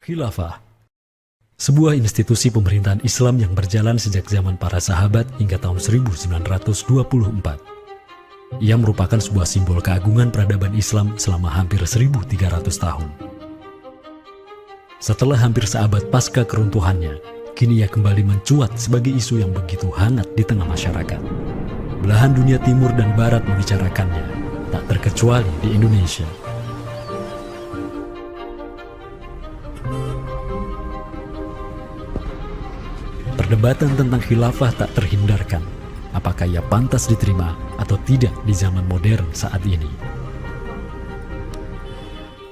Khilafah, sebuah institusi pemerintahan Islam yang berjalan sejak zaman para sahabat hingga tahun 1924. Ia merupakan sebuah simbol keagungan peradaban Islam selama hampir 1.300 tahun. Setelah hampir seabad pasca keruntuhannya, kini ia kembali mencuat sebagai isu yang begitu hangat di tengah masyarakat. Belahan dunia timur dan barat membicarakannya, tak terkecuali di Indonesia. Perdebatan tentang khilafah tak terhindarkan. Apakah ia pantas diterima atau tidak di zaman modern saat ini?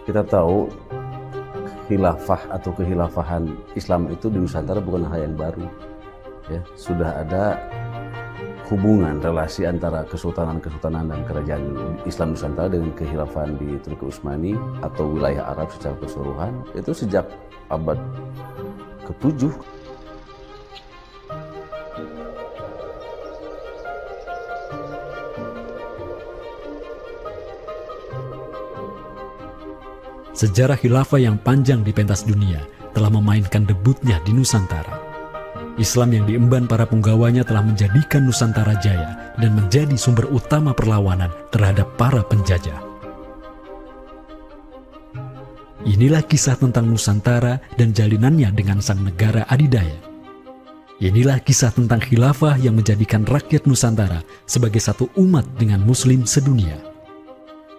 Kita tahu khilafah atau kehilafahan Islam itu di Nusantara bukan hal yang baru. Ya, sudah ada hubungan relasi antara kesultanan-kesultanan dan kerajaan Islam Nusantara dengan kehilafahan di Turki Utsmani atau wilayah Arab secara keseluruhan itu sejak abad ke-7. Sejarah khilafah yang panjang di pentas dunia telah memainkan debutnya di Nusantara. Islam yang diemban para punggawanya telah menjadikan Nusantara jaya dan menjadi sumber utama perlawanan terhadap para penjajah. Inilah kisah tentang Nusantara dan jalinannya dengan sang negara adidaya. Inilah kisah tentang khilafah yang menjadikan rakyat Nusantara sebagai satu umat dengan Muslim sedunia.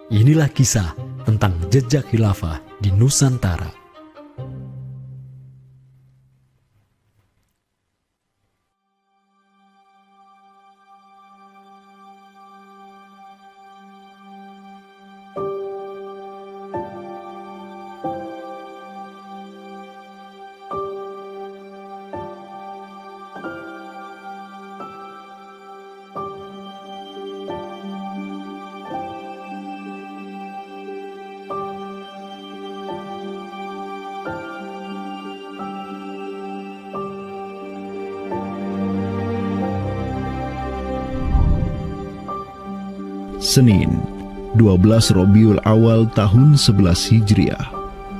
Inilah kisah tentang jejak khilafah di Nusantara. Senin, 12 Rabiul Awal tahun 11 Hijriah,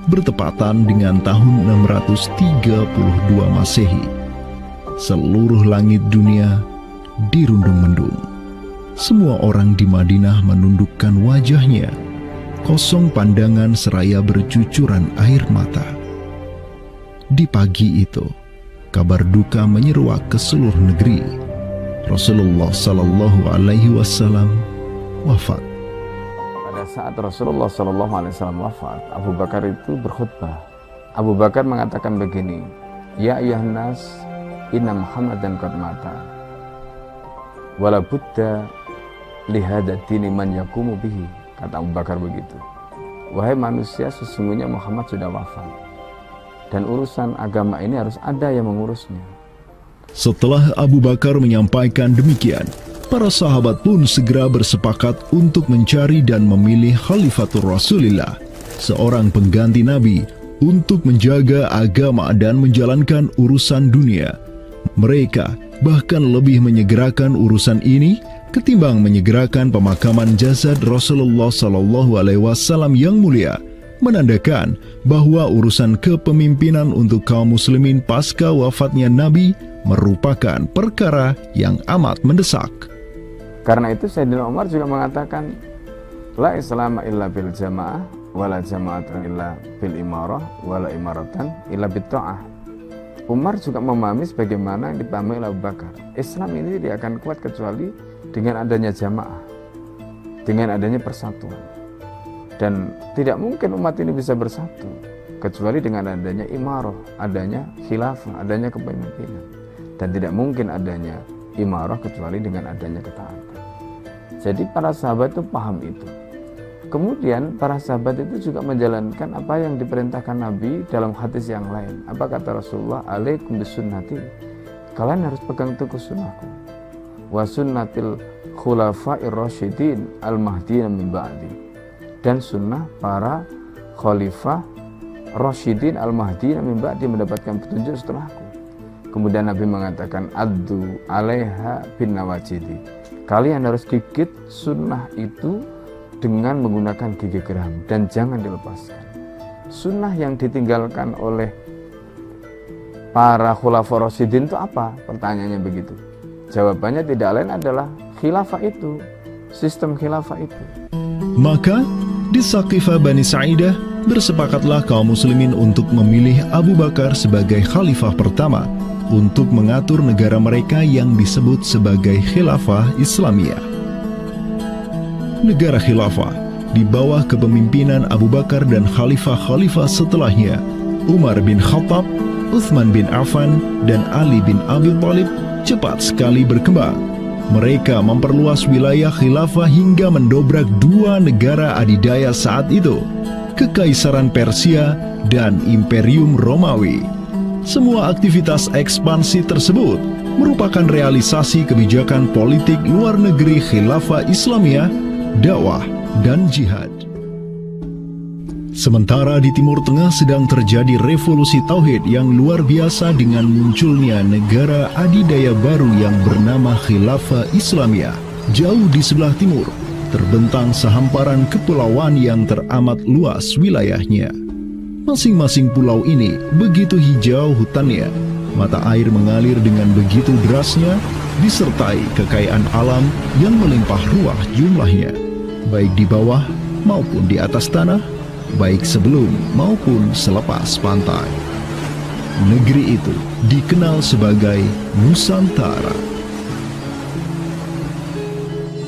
bertepatan dengan tahun 632 Masehi. Seluruh langit dunia dirundung mendung. Semua orang di Madinah menundukkan wajahnya, kosong pandangan seraya bercucuran air mata. Di pagi itu, kabar duka menyeruak ke seluruh negeri. Rasulullah Sallallahu Alaihi Wasallam wafat. Pada saat Rasulullah SAW wafat, Abu Bakar itu berkhutbah. Abu Bakar mengatakan begini, Ya ayyuhan nas, inna Muhammadan qad mata. Wala budda lihada dini man yakumu bihi. Kata Abu Bakar begitu. Wahai manusia, sesungguhnya Muhammad sudah wafat. Dan urusan agama ini harus ada yang mengurusnya. Setelah Abu Bakar menyampaikan demikian, para sahabat pun segera bersepakat untuk mencari dan memilih Khalifatur Rasulillah, seorang pengganti Nabi, untuk menjaga agama dan menjalankan urusan dunia. Mereka bahkan lebih menyegerakan urusan ini ketimbang menyegerakan pemakaman jasad Rasulullah SAW yang mulia, menandakan bahwa urusan kepemimpinan untuk kaum muslimin pasca wafatnya Nabi merupakan perkara yang amat mendesak. Karena itu Sayyidina Umar juga mengatakan, La islama illa bil jamaah, wala jama'atan illa bil imarah, wala imaratan illa bit ta'ah. Umar juga memahami sebagaimana yang dipahami oleh Abu Bakar. Islam ini tidak akan kuat kecuali dengan adanya jamaah, dengan adanya persatuan. Dan tidak mungkin umat ini bisa bersatu kecuali dengan adanya imarah, adanya khilafah, adanya kepemimpinan. Dan tidak mungkin adanya imarah kecuali dengan adanya ketaatan. Jadi para sahabat itu paham itu. Kemudian para sahabat itu juga menjalankan apa yang diperintahkan Nabi dalam hadis yang lain. Apa kata Rasulullah? Alaikum bisunnati. Kalian harus pegang teguh sunnahku. Wa sunnatil khulafa'ir rasyidin al-mahdiyyin min ba'di. Dan sunnah para khalifah rasyidin al-mahdiyyin min ba'di, mendapatkan petunjuk setelahku. Kemudian Nabi mengatakan, Addu alaiha bin nawajidi. Kalian harus gigit sunnah itu dengan menggunakan gigi geram dan jangan dilepaskan. sunnah yang ditinggalkan oleh para khulafaur rasyidin itu apa? Pertanyaannya begitu. Jawabannya tidak lain adalah khilafah itu, sistem khilafah itu. Maka di Saqifah Bani Sa'idah bersepakatlah kaum muslimin untuk memilih Abu Bakar sebagai khalifah pertama untuk mengatur negara mereka yang disebut sebagai khilafah Islamiyah. Negara khilafah di bawah kepemimpinan Abu Bakar dan khalifah-khalifah setelahnya, Umar bin Khattab, Utsman bin Affan, dan Ali bin Abi Thalib cepat sekali berkembang. Mereka memperluas wilayah khilafah hingga mendobrak dua negara adidaya saat itu, Kekaisaran Persia dan Imperium Romawi. Semua aktivitas ekspansi tersebut merupakan realisasi kebijakan politik luar negeri khilafah Islamiyah, dakwah, dan jihad. Sementara di Timur Tengah sedang terjadi revolusi tauhid yang luar biasa dengan munculnya negara adidaya baru yang bernama Khilafah Islamiyah. Jauh di sebelah timur, terbentang sehamparan kepulauan yang teramat luas wilayahnya. Masing-masing pulau ini begitu hijau hutannya, mata air mengalir dengan begitu derasnya, disertai kekayaan alam yang melimpah ruah jumlahnya, baik di bawah maupun di atas tanah, baik sebelum maupun selepas pantai. Negeri itu dikenal sebagai Nusantara.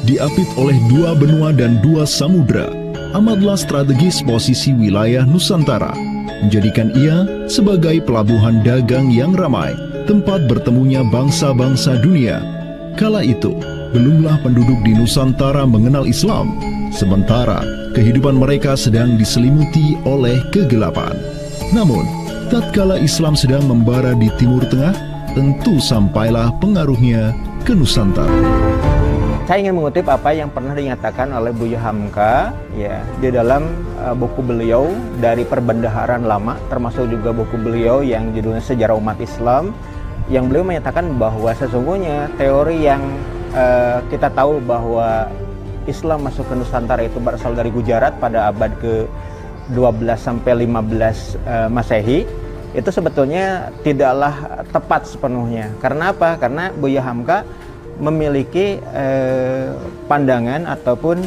Diapit oleh dua benua dan dua samudra, amatlah strategis posisi wilayah Nusantara, menjadikan ia sebagai pelabuhan dagang yang ramai, tempat bertemunya bangsa-bangsa dunia. Kala itu, belumlah penduduk di Nusantara mengenal Islam, sementara kehidupan mereka sedang diselimuti oleh kegelapan. Namun, tatkala Islam sedang membara di Timur Tengah, tentu sampailah pengaruhnya ke Nusantara. Saya ingin mengutip apa yang pernah dinyatakan oleh Buya Hamka ya di dalam buku beliau dari Perbendaharaan Lama, termasuk juga buku beliau yang judulnya Sejarah Umat Islam, yang beliau menyatakan bahwa sesungguhnya teori yang kita tahu bahwa Islam masuk ke Nusantara itu berasal dari Gujarat pada abad ke-12 sampai 15 Masehi, itu sebetulnya tidaklah tepat sepenuhnya. Karena apa? Karena Buya Hamka memiliki pandangan ataupun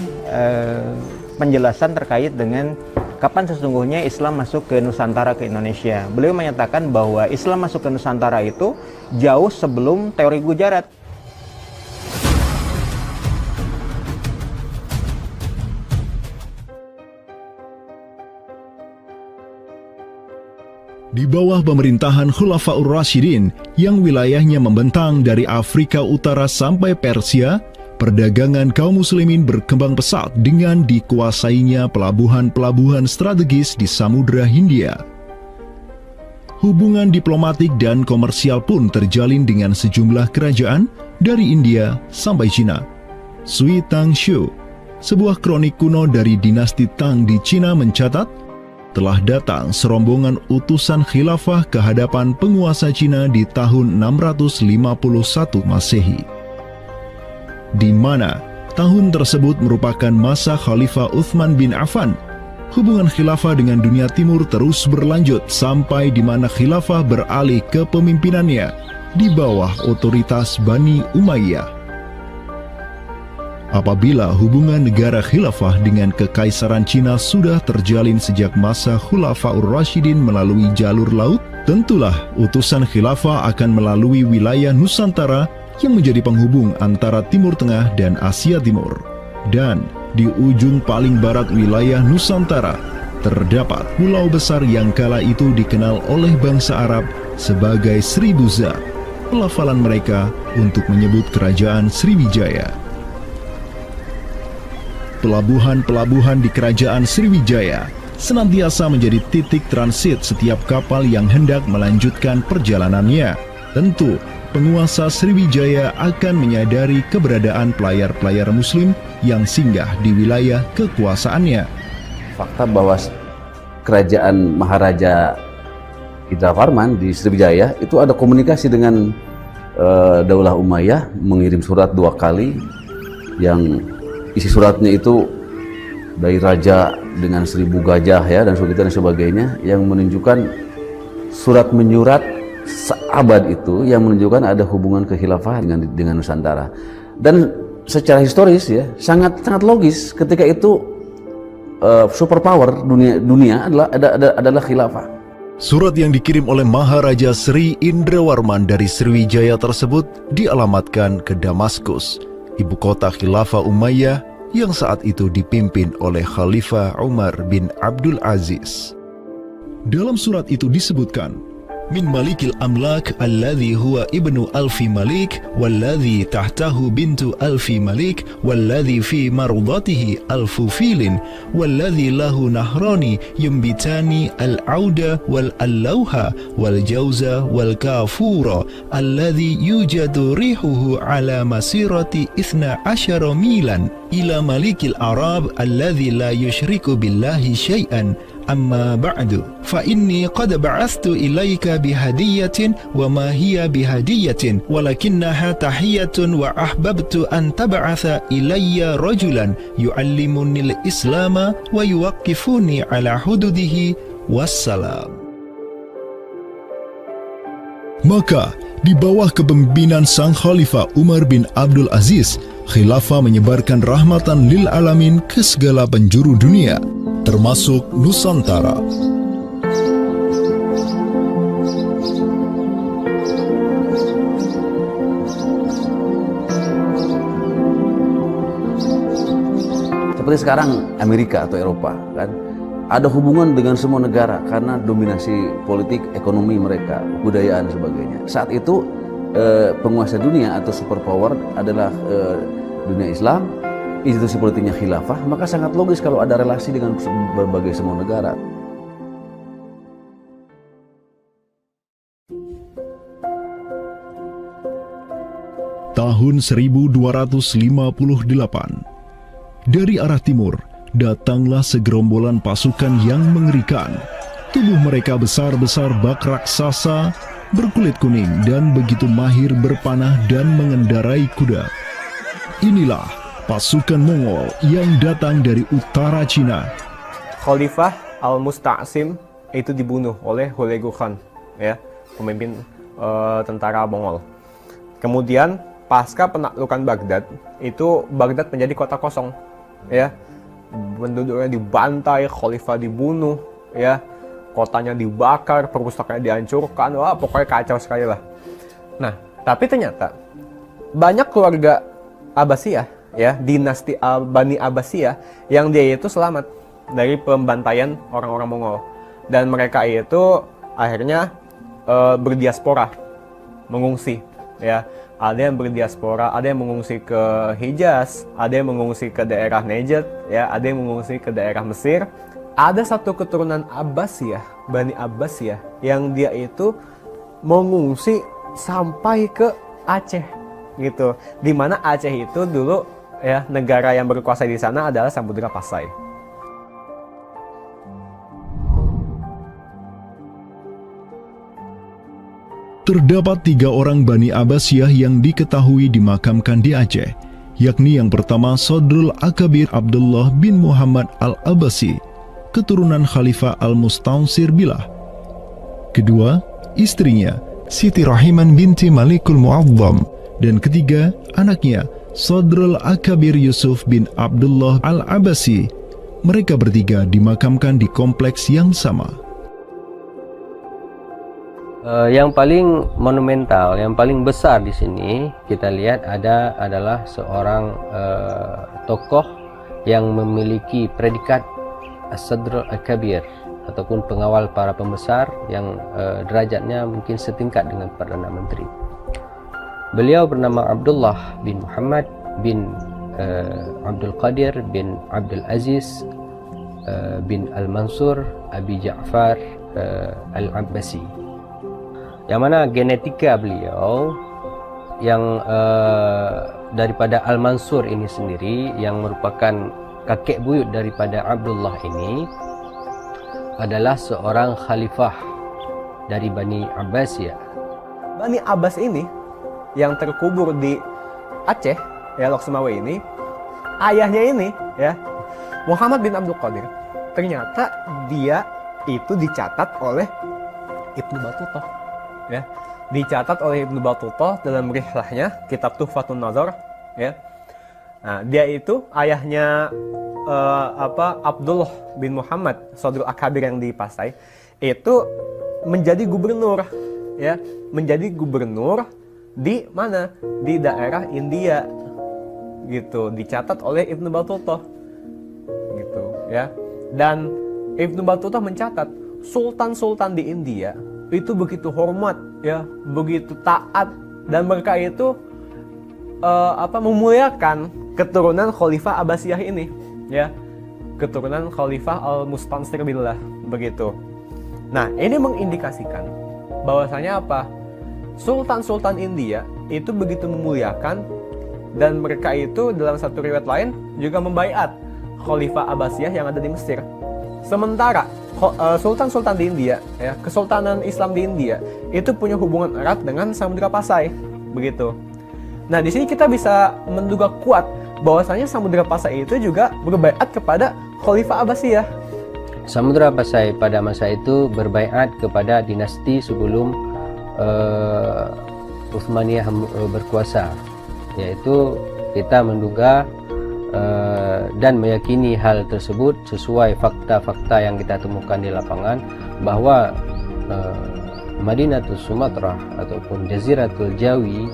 penjelasan terkait dengan kapan sesungguhnya Islam masuk ke Nusantara, ke Indonesia. Beliau menyatakan bahwa Islam masuk ke Nusantara itu jauh sebelum teori Gujarat. Di bawah pemerintahan Khulafaur Rasyidin yang wilayahnya membentang dari Afrika Utara sampai Persia, perdagangan kaum muslimin berkembang pesat dengan dikuasainya pelabuhan-pelabuhan strategis di Samudra Hindia. Hubungan diplomatik dan komersial pun terjalin dengan sejumlah kerajaan dari India sampai Cina. Sui Tangshu, sebuah kronik kuno dari dinasti Tang di Cina mencatat, telah datang serombongan utusan khilafah ke hadapan penguasa Cina di tahun 651 Masehi, di mana tahun tersebut merupakan masa Khalifah Utsman bin Affan. Hubungan khilafah dengan dunia timur terus berlanjut sampai di mana khilafah beralih ke pemimpinannya di bawah otoritas Bani Umayyah. Apabila hubungan negara khilafah dengan kekaisaran Cina sudah terjalin sejak masa Khulafaur Rasyidin melalui jalur laut, tentulah utusan khilafah akan melalui wilayah Nusantara yang menjadi penghubung antara Timur Tengah dan Asia Timur. Dan di ujung paling barat wilayah Nusantara, terdapat pulau besar yang kala itu dikenal oleh bangsa Arab sebagai Sribuza, pelafalan mereka untuk menyebut kerajaan Sriwijaya. Pelabuhan-pelabuhan di kerajaan Sriwijaya senantiasa menjadi titik transit setiap kapal yang hendak melanjutkan perjalanannya. Tentu, penguasa Sriwijaya akan menyadari keberadaan pelayar-pelayar muslim yang singgah di wilayah kekuasaannya. Fakta bahwa kerajaan Maharaja Indravarman di Sriwijaya itu ada komunikasi dengan Daulah Umayyah, mengirim surat 2 kali yang isi suratnya itu dari raja dengan 1000 gajah ya dan sebagainya yang menunjukkan surat menyurat seabad itu yang menunjukkan ada hubungan kekhilafahan dengan Nusantara. Dan secara historis ya sangat logis ketika itu superpower dunia adalah khilafah. Surat yang dikirim oleh Maharaja Sri Indrawarman dari Sriwijaya tersebut dialamatkan ke Damaskus, ibu kota Khilafah Umayyah yang saat itu dipimpin oleh Khalifah Umar bin Abdul Aziz. Dalam surat itu disebutkan, min malikil amlak alladhi huwa ibnu alfi malik walladhi tahtahu bintu alfi malik walladhi fi marudatihi alfu filin walladhi lahu nahrani yumbitani al-auda wal-allawha wal-jawza wal-kafura alladhi yujadu rihuhu ala masirati 12 milan ila malikil arab alladhi la yushriku billahi syai'an. Amma ba'du fa inni qad ba'athtu ilaika bihadiyatin wa ma hiya bihadiyatin walakinnaha tahiyatun wa ahbabtu an tab'atha ilayya rajulan yu'allimunil islama wa yuwaqqifuni ala hududihi wassalam. Maka di bawah kepemimpinan sang Khalifah Umar bin Abdul Aziz, khilafah menyebarkan rahmatan lil alamin ke segala penjuru dunia, termasuk Nusantara. Seperti sekarang Amerika atau Eropa kan ada hubungan dengan semua negara karena dominasi politik, ekonomi mereka, budayaan dan sebagainya. Saat itu penguasa dunia atau superpower adalah dunia Islam, institusi politiknya khilafah, maka sangat logis kalau ada relasi dengan berbagai semua negara. Tahun 1258, dari arah timur datanglah segerombolan pasukan yang mengerikan. Tubuh mereka besar-besar bak raksasa, berkulit kuning dan begitu mahir berpanah dan mengendarai kuda. Inilah pasukan Mongol yang datang dari utara Cina. Khalifah Al-Musta'sim itu dibunuh oleh Hulagu Khan, ya, pemimpin tentara Mongol. Kemudian pasca penaklukan Baghdad, itu Baghdad menjadi kota kosong, ya. Penduduknya dibantai, khalifah dibunuh, ya. Kotanya dibakar, perpustakaannya dihancurkan, wah pokoknya kacau sekali lah. Nah, tapi ternyata banyak keluarga Abbasiyah, ya, dinasti Bani Abbasiyah yang dia itu selamat dari pembantaian orang-orang Mongol, dan mereka itu akhirnya berdiaspora, mengungsi, ya. Ada yang berdiaspora, ada yang mengungsi ke Hijaz, ada yang mengungsi ke daerah Najd, ya, ada yang mengungsi ke daerah Mesir. Ada satu keturunan Abbasiyah, Bani Abbasiyah, yang dia itu mengungsi sampai ke Aceh, gitu. Di mana Aceh itu dulu, ya, negara yang berkuasa di sana adalah Samudra Pasai. Terdapat 3 orang Bani Abbasiyah yang diketahui dimakamkan di Aceh, yakni yang pertama Sodrul Akabir Abdullah bin Muhammad Al-Abbasi, keturunan Khalifah Al-Mustaunsir Billah. Kedua, istrinya Siti Rahiman binti Malikul Mu'azzam, dan ketiga, anaknya Sodrul Akabir Yusuf bin Abdullah Al-Abbasi. Mereka bertiga dimakamkan di kompleks yang sama. Yang paling monumental, yang paling besar di sini kita lihat adalah seorang tokoh yang memiliki predikat As-Sadr Al-Kabir ataupun pengawal para pembesar yang derajatnya mungkin setingkat dengan Perdana Menteri. Beliau bernama Abdullah bin Muhammad bin Abdul Qadir bin Abdul Aziz bin Al-Mansur Abi Ja'far Al-Abbasi, yang mana genetika beliau yang daripada Al-Mansur ini sendiri, yang merupakan kakek buyut daripada Abdullah ini, adalah seorang khalifah dari Bani Abbasiyah. Bani Abbas ini yang terkubur di Aceh, ya, Lok Sumawe ini, ayahnya ini, ya, Muhammad bin Abdul Qadir, ternyata dia itu dicatat oleh Ibnu Battuta, ya, dicatat oleh Ibnu Battuta dalam rihlahnya kitab Tuhfatun Nazar, ya. Nah, dia itu ayahnya Abdullah bin Muhammad Sodrul Akabir yang di Pasai itu menjadi gubernur, ya, menjadi gubernur di mana, di daerah India, gitu, dicatat oleh Ibnu Battuta, gitu, ya. Dan Ibnu Battuta mencatat sultan-sultan di India itu begitu hormat, ya, begitu taat, dan mereka itu memuliakan keturunan Khalifah Abbasiyah ini, ya, keturunan Khalifah Al-Mustansir Billah, begitu. Nah, ini mengindikasikan bahwasanya apa? Sultan-sultan India itu begitu memuliakan, dan mereka itu dalam satu riwayat lain juga membaiat Khalifah Abbasiyah yang ada di Mesir. Sementara sultan-sultan di India, ya, kesultanan Islam di India itu punya hubungan erat dengan Samudra Pasai, begitu. Nah, di sini kita bisa menduga kuat bahwasanya Samudra Pasai itu juga berbaiat kepada Khalifah Abbasiyah. Samudra Pasai pada masa itu berbaiat kepada dinasti sebelum Utsmaniyah berkuasa, yaitu kita menduga dan meyakini hal tersebut sesuai fakta-fakta yang kita temukan di lapangan, bahwa Madinatul Sumatera ataupun Jaziratul Jawi,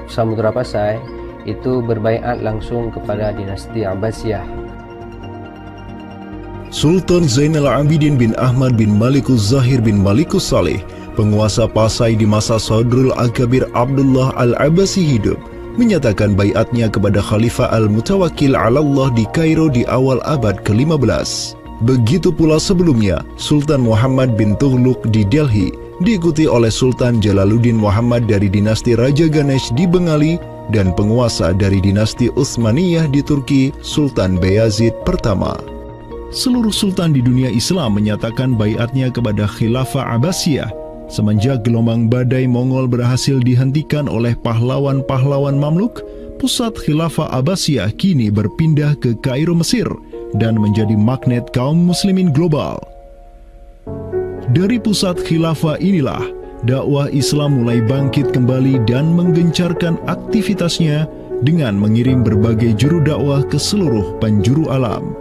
Samudra Pasai itu berbaiat langsung kepada dinasti Abbasiyah. Sultan Zainal Abidin bin Ahmad bin Malikus Zahir bin Malikus Saleh, penguasa Pasai di masa Sodrul Akabir Abdullah Al-Abbasi hidup, menyatakan baiatnya kepada Khalifah Al-Mutawakkil 'ala Allah di Kairo di awal abad ke-15. Begitu pula sebelumnya, Sultan Muhammad bin Tughluk di Delhi diikuti oleh Sultan Jalaluddin Muhammad dari dinasti Raja Ganesh di Bengali dan penguasa dari dinasti Utsmaniyah di Turki, Sultan Bayazid pertama. Seluruh sultan di dunia Islam menyatakan baiatnya kepada Khilafah Abbasiyah semenjak gelombang badai Mongol berhasil dihentikan oleh pahlawan-pahlawan Mamluk. Pusat Khilafah Abbasiyah kini berpindah ke Kairo, Mesir, dan menjadi magnet kaum muslimin global. Dari pusat khilafah inilah dakwah Islam mulai bangkit kembali dan menggencarkan aktivitasnya dengan mengirim berbagai juru dakwah ke seluruh penjuru alam.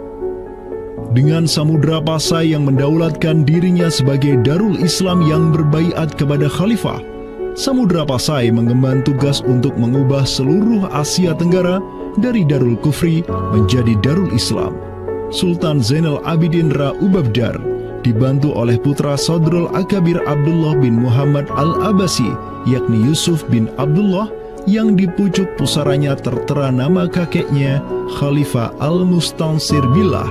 Dengan Samudra Pasai yang mendaulatkan dirinya sebagai Darul Islam yang berbaiat kepada Khalifah, Samudra Pasai mengemban tugas untuk mengubah seluruh Asia Tenggara dari Darul Kufri menjadi Darul Islam. Sultan Zainal Abidin Ra Ubabdar dibantu oleh putra Sodrul Akabir Abdullah bin Muhammad Al-Abbasi, yakni Yusuf bin Abdullah, yang di pucuk pusaranya tertera nama kakeknya Khalifah Al-Mustansir Billah,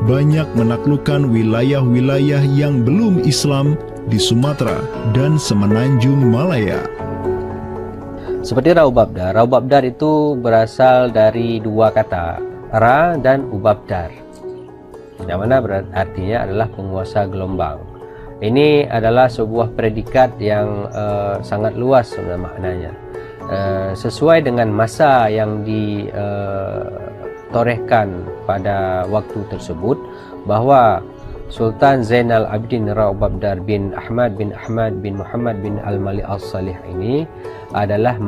banyak menaklukkan wilayah-wilayah yang belum Islam di Sumatera dan Semenanjung Malaya. Seperti Ra Ubabdar. Ra Ubabdar itu berasal dari dua kata, Ra dan Ubabdar, yang mana artinya adalah penguasa gelombang. Ini adalah sebuah predikat yang sangat luas sebenarnya maknanya. Sesuai dengan masa yang ditorehkan pada waktu tersebut, bahwa Sultan Zainal Abidin Ra Ubabdar bin Ahmad bin Muhammad bin Al-Mali As-Salih ini adalah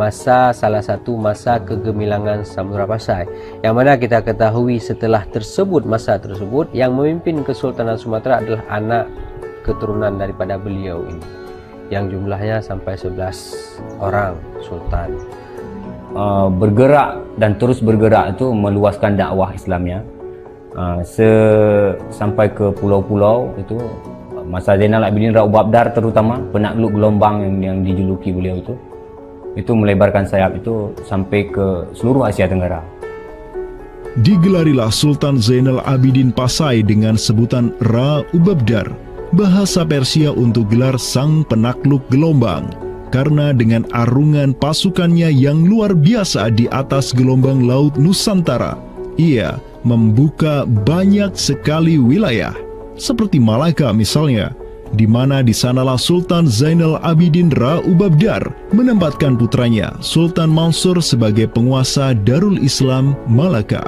salah satu masa kegemilangan Samudra Pasai, yang mana kita ketahui setelah masa tersebut yang memimpin Kesultanan Sumatera adalah anak keturunan daripada beliau ini, yang jumlahnya sampai 11 orang sultan. Bergerak dan terus bergerak itu meluaskan dakwah Islamnya sampai ke pulau-pulau. Itu masa Zainal Abidin Ra Ubabdar, terutama penakluk gelombang yang dijuluki beliau itu melebarkan sayap itu sampai ke seluruh Asia Tenggara. Digelarilah Sultan Zainal Abidin Pasai dengan sebutan Ra Ubabdar, bahasa Persia untuk gelar sang penakluk gelombang, karena dengan arungan pasukannya yang luar biasa di atas gelombang laut Nusantara, ia membuka banyak sekali wilayah, seperti Malaka misalnya, di mana di sanalah Sultan Zainal Abidin Ra Ubabdar menempatkan putranya Sultan Mansur sebagai penguasa Darul Islam Malaka.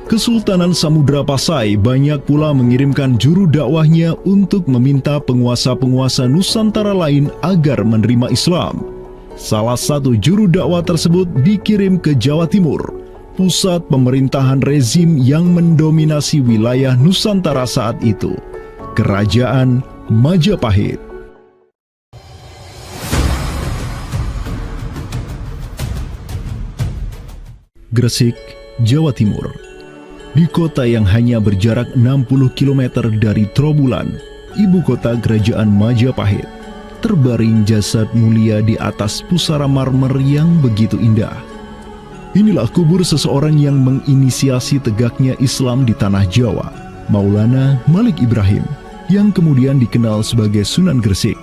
Kesultanan Samudra Pasai banyak pula mengirimkan juru dakwahnya untuk meminta penguasa-penguasa Nusantara lain agar menerima Islam. Salah satu juru dakwah tersebut dikirim ke Jawa Timur, pusat pemerintahan rezim yang mendominasi wilayah Nusantara saat itu, Kerajaan Majapahit. Gresik, Jawa Timur. Di kota yang hanya berjarak 60 km dari Trowulan, ibu kota kerajaan Majapahit, terbaring jasad mulia di atas pusara marmer yang begitu indah. Inilah kubur seseorang yang menginisiasi tegaknya Islam di tanah Jawa, Maulana Malik Ibrahim, yang kemudian dikenal sebagai Sunan Gresik.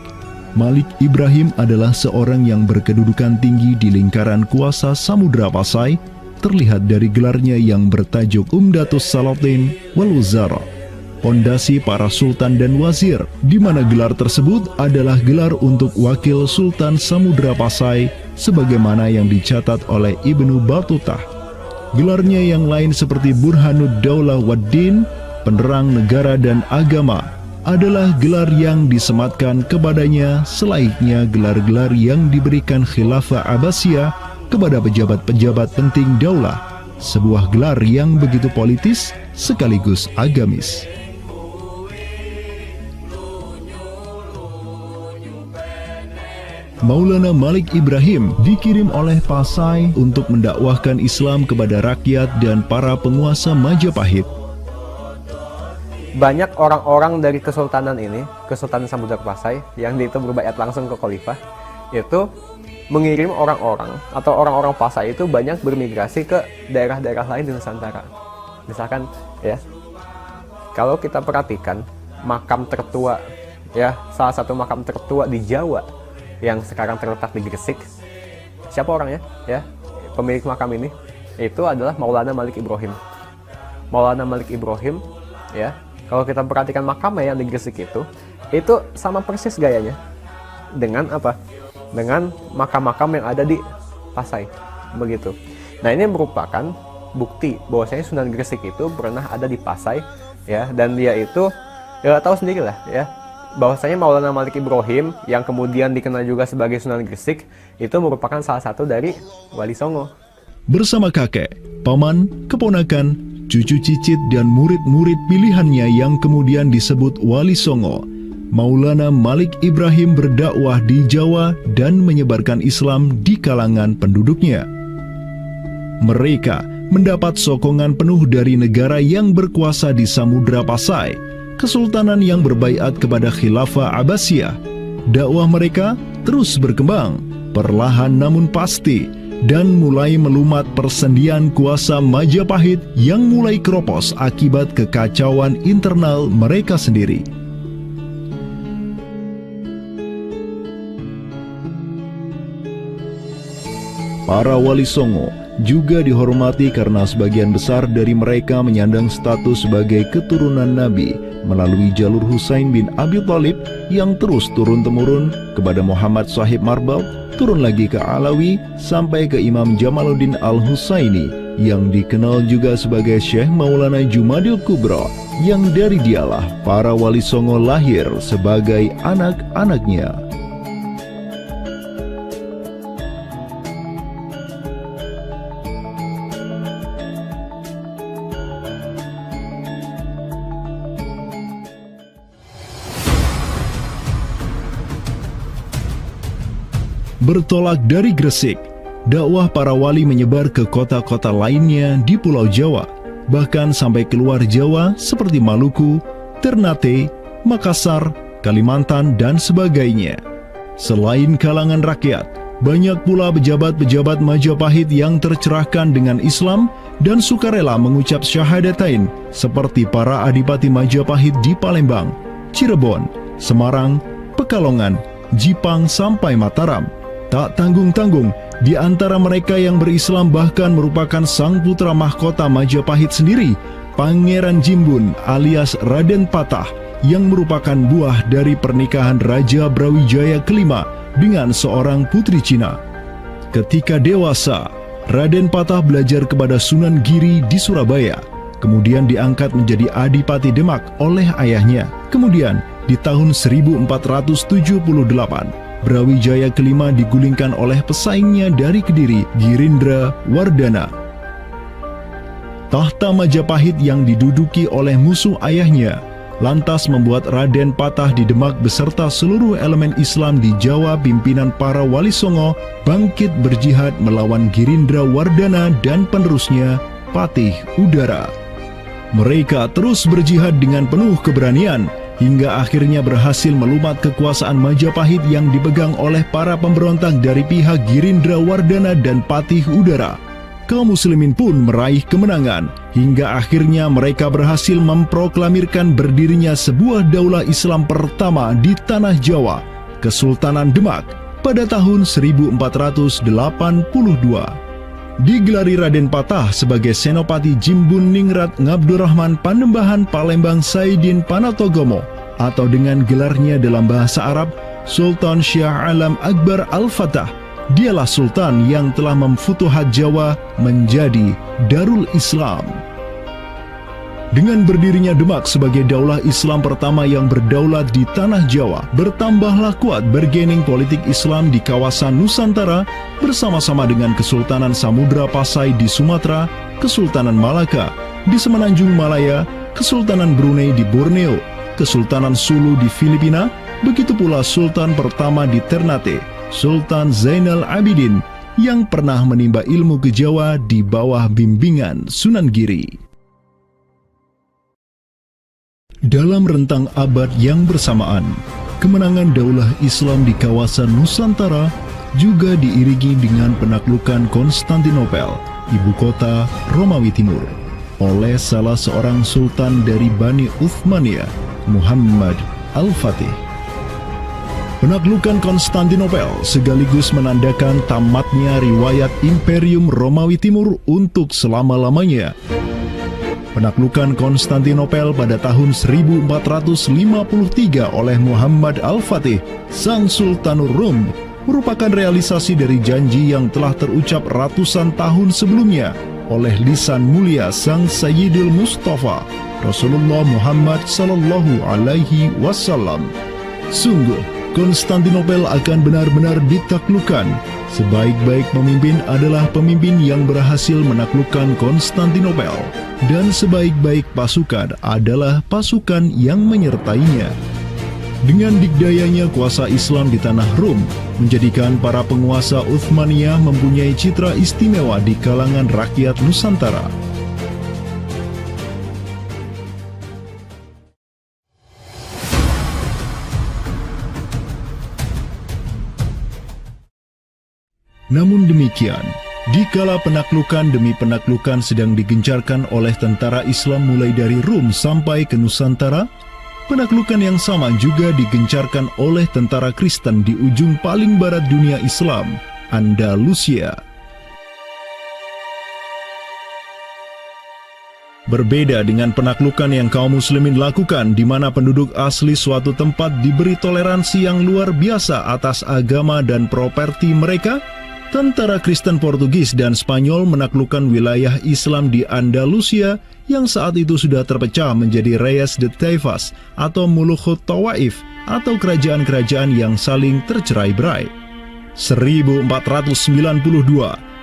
Malik Ibrahim adalah seorang yang berkedudukan tinggi di lingkaran kuasa Samudra Pasai, terlihat dari gelarnya yang bertajuk Umdatus Salatin wal Wuzara, pondasi para sultan dan wazir, di mana gelar tersebut adalah gelar untuk wakil Sultan Samudra Pasai sebagaimana yang dicatat oleh Ibnu Batutah. Gelarnya yang lain seperti Burhanud Daulah Waddin, penerang negara dan agama, adalah gelar yang disematkan kepadanya selayaknya gelar-gelar yang diberikan Khilafah Abbasiyah kepada pejabat-pejabat penting daulah, sebuah gelar yang begitu politis sekaligus agamis. Maulana Malik Ibrahim dikirim oleh Pasai untuk mendakwahkan Islam kepada rakyat dan para penguasa Majapahit. Banyak orang-orang dari kesultanan ini, Kesultanan Samudra Pasai, yang itu berbaiat langsung ke khalifah, itu mengirim orang-orang atau orang-orang Pasai itu banyak bermigrasi ke daerah-daerah lain di Nusantara. Misalkan ya, kalau kita perhatikan makam tertua ya, salah satu makam tertua di Jawa yang sekarang terletak di Gresik, siapa orangnya ya? Pemilik makam ini itu adalah Maulana Malik Ibrahim. Maulana Malik Ibrahim ya, kalau kita perhatikan makamnya yang di Gresik itu sama persis gayanya dengan apa? Dengan makam-makam yang ada di Pasai, begitu. Nah, ini merupakan bukti bahwasanya Sunan Gresik itu pernah ada di Pasai ya, dan dia itu ya tahu sendiri lah ya, bahwasanya Maulana Malik Ibrahim yang kemudian dikenal juga sebagai Sunan Gresik itu merupakan salah satu dari Wali Songo. Bersama kakek, paman, keponakan, cucu cicit dan murid-murid pilihannya yang kemudian disebut Wali Songo, Maulana Malik Ibrahim berdakwah di Jawa dan menyebarkan Islam di kalangan penduduknya. Mereka mendapat sokongan penuh dari negara yang berkuasa di Samudra Pasai, kesultanan yang berbaiat kepada Khilafah Abbasiyah. Dakwah mereka terus berkembang, perlahan namun pasti, dan mulai melumat persendian kuasa Majapahit yang mulai keropos akibat kekacauan internal mereka sendiri. Para Wali Songo juga dihormati karena sebagian besar dari mereka menyandang status sebagai keturunan Nabi melalui jalur Husain bin Abi Thalib yang terus turun-temurun kepada Muhammad Sahib Marbal, turun lagi ke Alawi sampai ke Imam Jamaluddin Al-Husaini yang dikenal juga sebagai Syekh Maulana Jumadil Kubra, yang dari dialah para Wali Songo lahir sebagai anak-anaknya. Bertolak dari Gresik, dakwah para wali menyebar ke kota-kota lainnya di Pulau Jawa, bahkan sampai keluar Jawa seperti Maluku, Ternate, Makassar, Kalimantan, dan sebagainya. Selain kalangan rakyat, banyak pula pejabat-pejabat Majapahit yang tercerahkan dengan Islam dan sukarela mengucap syahadatain, seperti para adipati Majapahit di Palembang, Cirebon, Semarang, Pekalongan, Jipang, sampai Mataram. Tak tanggung-tanggung, di antara mereka yang berislam bahkan merupakan sang putra mahkota Majapahit sendiri, Pangeran Jimbun alias Raden Patah, yang merupakan buah dari pernikahan Raja Brawijaya kelima dengan seorang putri Cina. Ketika dewasa, Raden Patah belajar kepada Sunan Giri di Surabaya. kemudian diangkat menjadi Adipati Demak oleh ayahnya. Kemudian, di tahun 1478, Brawijaya kelima digulingkan oleh pesaingnya dari Kediri, Girindra Wardana. Tahta Majapahit yang diduduki oleh musuh ayahnya lantas membuat Raden Patah di Demak beserta seluruh elemen Islam di Jawa pimpinan para Wali Songo bangkit berjihad melawan Girindra Wardana dan penerusnya Patih Udara. Mereka terus berjihad dengan penuh keberanian hingga akhirnya berhasil melumat kekuasaan Majapahit yang dipegang oleh para pemberontak dari pihak Girindra Wardana dan Patih Udara. Kaum muslimin pun meraih kemenangan hingga akhirnya mereka berhasil memproklamirkan berdirinya sebuah daulah Islam pertama di tanah Jawa, Kesultanan Demak, pada tahun 1482. Digelari Raden Patah sebagai Senopati Jimbun Ningrat Ngabdurrahman Panembahan Palembang Saidin Panatogomo, atau dengan gelarnya dalam bahasa Arab Sultan Syah Alam Akbar Al-Fatah. Dialah sultan yang telah memfutuhat Jawa menjadi Darul Islam. Dengan berdirinya Demak sebagai daulah Islam pertama yang berdaulat di tanah Jawa, bertambahlah kuat bargaining politik Islam di kawasan Nusantara bersama-sama dengan Kesultanan Samudra Pasai di Sumatera, Kesultanan Malaka di Semenanjung Malaya, Kesultanan Brunei di Borneo, Kesultanan Sulu di Filipina, begitu pula Sultan pertama di Ternate, Sultan Zainal Abidin, yang pernah menimba ilmu ke Jawa di bawah bimbingan Sunan Giri. Dalam rentang abad yang bersamaan, kemenangan daulah Islam di kawasan Nusantara juga diiringi dengan penaklukan Konstantinopel, ibu kota Romawi Timur, oleh salah seorang sultan dari Bani Uthmaniyah, Muhammad Al-Fatih. Penaklukan Konstantinopel sekaligus menandakan tamatnya riwayat Imperium Romawi Timur untuk selama-lamanya. Penaklukan Konstantinopel pada tahun 1453 oleh Muhammad Al-Fatih, sang Sultanur Rum, merupakan realisasi dari janji yang telah terucap ratusan tahun sebelumnya oleh lisan mulia sang Sayyidul Mustafa, Rasulullah Muhammad Sallallahu Alaihi Wasallam. Sungguh, Konstantinopel akan benar-benar ditaklukkan. Sebaik-baik pemimpin adalah pemimpin yang berhasil menaklukkan Konstantinopel, dan sebaik-baik pasukan adalah pasukan yang menyertainya. Dengan dikdayanya kuasa Islam di tanah Rum, menjadikan para penguasa Uthmaniyah mempunyai citra istimewa di kalangan rakyat Nusantara. Namun demikian, dikala penaklukan demi penaklukan sedang digencarkan oleh tentara Islam mulai dari Rum sampai ke Nusantara, penaklukan yang sama juga digencarkan oleh tentara Kristen di ujung paling barat dunia Islam, Andalusia. Berbeda dengan penaklukan yang kaum muslimin lakukan, di mana penduduk asli suatu tempat diberi toleransi yang luar biasa atas agama dan properti mereka, tentara Kristen Portugis dan Spanyol menaklukkan wilayah Islam di Andalusia yang saat itu sudah terpecah menjadi Reyes de Taifas atau Mulukhut Tawaif atau kerajaan-kerajaan yang saling tercerai-berai. 1492,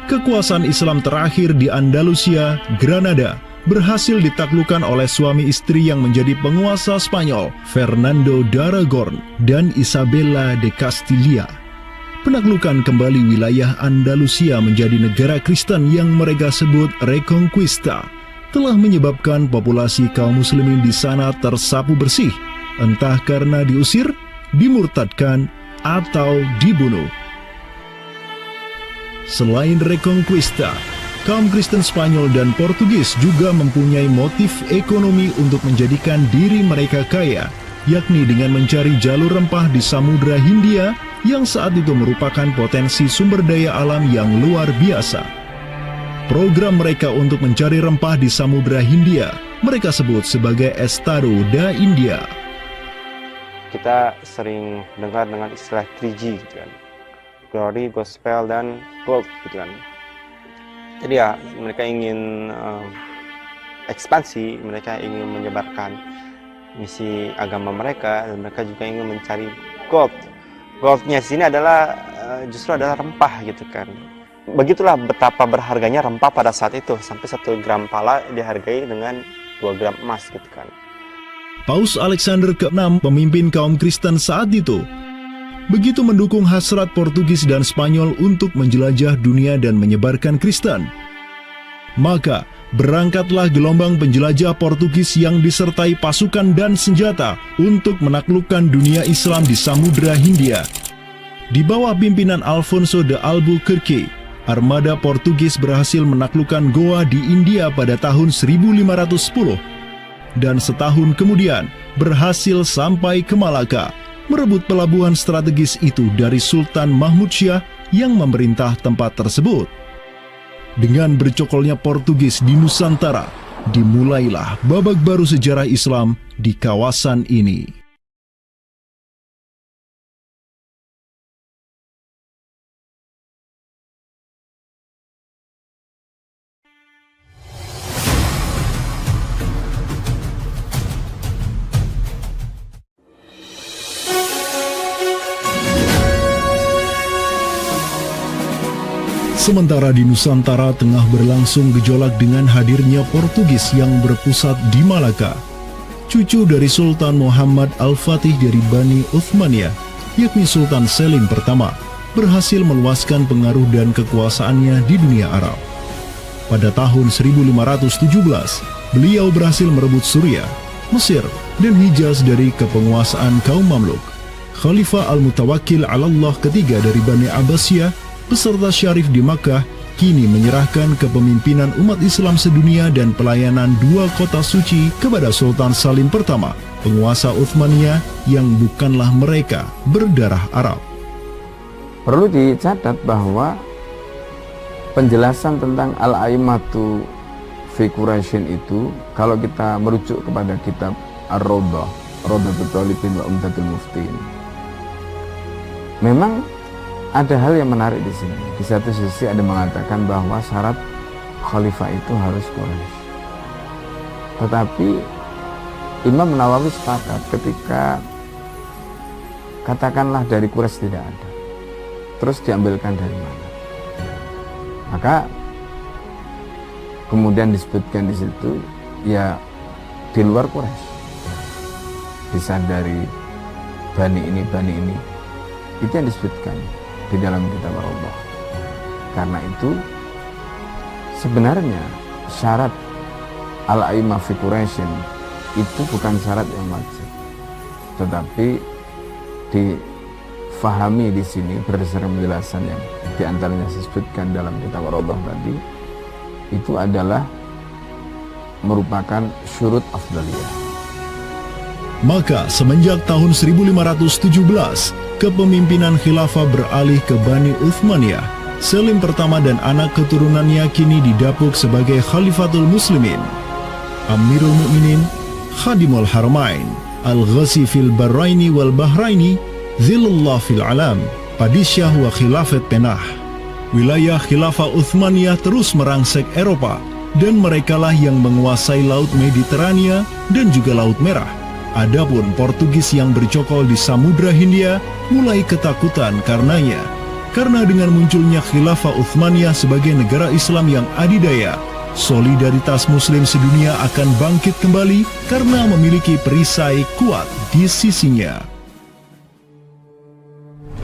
kekuasaan Islam terakhir di Andalusia, Granada, berhasil ditaklukkan oleh suami istri yang menjadi penguasa Spanyol, Fernando de Aragon dan Isabella de Castilla. Penaklukan kembali wilayah Andalusia menjadi negara Kristen yang mereka sebut Reconquista telah menyebabkan populasi kaum muslimin di sana tersapu bersih, entah karena diusir, dimurtadkan, atau dibunuh. Selain Reconquista, kaum Kristen Spanyol dan Portugis juga mempunyai motif ekonomi untuk menjadikan diri mereka kaya, yakni dengan mencari jalur rempah di Samudra Hindia yang saat itu merupakan potensi sumber daya alam yang luar biasa. Program mereka untuk mencari rempah di Samudra Hindia mereka sebut sebagai Estado da India. Kita sering dengar dengan istilah 3G gitu kan, Glory, Gospel, dan Gold gitu kan. Jadi ya mereka ingin ekspansi, mereka ingin menyebarkan misi agama mereka, dan mereka juga ingin mencari gold. Goldnya sini adalah justru adalah rempah gitu kan. Begitulah betapa berharganya rempah pada saat itu, sampai 1 gram pala dihargai dengan 2 gram emas gitu kan. Paus Alexander ke-6, pemimpin kaum Kristen saat itu, begitu mendukung hasrat Portugis dan Spanyol untuk menjelajah dunia dan menyebarkan Kristen. Maka, berangkatlah gelombang penjelajah Portugis yang disertai pasukan dan senjata untuk menaklukkan dunia Islam di Samudra Hindia. Di bawah pimpinan Alfonso de Albuquerque, armada Portugis berhasil menaklukkan Goa di India pada tahun 1510. Dan setahun kemudian berhasil sampai ke Malaka, merebut pelabuhan strategis itu dari Sultan Mahmud Syah yang memerintah tempat tersebut. Dengan bercokolnya Portugis di Nusantara, dimulailah babak baru sejarah Islam di kawasan ini. Sementara di Nusantara tengah berlangsung gejolak dengan hadirnya Portugis yang berpusat di Malaka. Cucu dari Sultan Muhammad Al-Fatih dari Bani Uthmaniyah, yakni Sultan Selim pertama, berhasil meluaskan pengaruh dan kekuasaannya di dunia Arab. Pada tahun 1517, beliau berhasil merebut Suriah, Mesir, dan Hijaz dari kepenguasaan kaum Mamluk. Khalifah Al-Mutawakkil 'alallah ketiga dari Bani Abbasiyah beserta Syarif di Makkah kini menyerahkan kepemimpinan umat Islam sedunia dan pelayanan 2 kota suci kepada Sultan Salim pertama, penguasa Uthmaniyah yang bukanlah mereka berdarah Arab. Perlu dicatat bahwa penjelasan tentang Al-A'immatu fi Quraisyin itu, kalau kita merujuk kepada kitab Ar-Rawdah, Rawdatul Thalibin wa Umdatul Muftin, memang ada hal yang menarik di sini. Di satu sisi ada mengatakan bahwa syarat khalifah itu harus Quraisy. Tetapi Imam Nawawi sepakat ketika katakanlah dari Quraisy tidak ada, terus diambilkan dari mana? Maka kemudian disebutkan di situ ya di luar Quraisy, bisa dari bani ini, itu yang disebutkan di dalam kitab Allah. Karena itu sebenarnya syarat al-a'immah fi Quraisyin itu bukan syarat yang wajib, tetapi difahami di sini berdasarkan penjelasan yang diantaranya disebutkan dalam kitab Allah tadi, itu adalah merupakan syurut afdaliyah. Maka semenjak tahun 1517, kepemimpinan khilafah beralih ke Bani Uthmaniyah. Selim pertama dan anak keturunannya kini didapuk sebagai Khalifatul Muslimin. Amirul Mukminin, Khadimul Haramain, Al-Ghazi fil Bahraini wal Bahraini, Zilullah fil Alam, Padisyah wa Khilafat Penah. Wilayah Khilafah Uthmaniyah terus merangsek Eropa, dan merekalah yang menguasai Laut Mediterania dan juga Laut Merah. Adapun Portugis yang bercokol di Samudra Hindia mulai ketakutan karenanya. Karena dengan munculnya Khilafah Uthmaniyah sebagai negara Islam yang adidaya, solidaritas Muslim sedunia akan bangkit kembali karena memiliki perisai kuat di sisinya.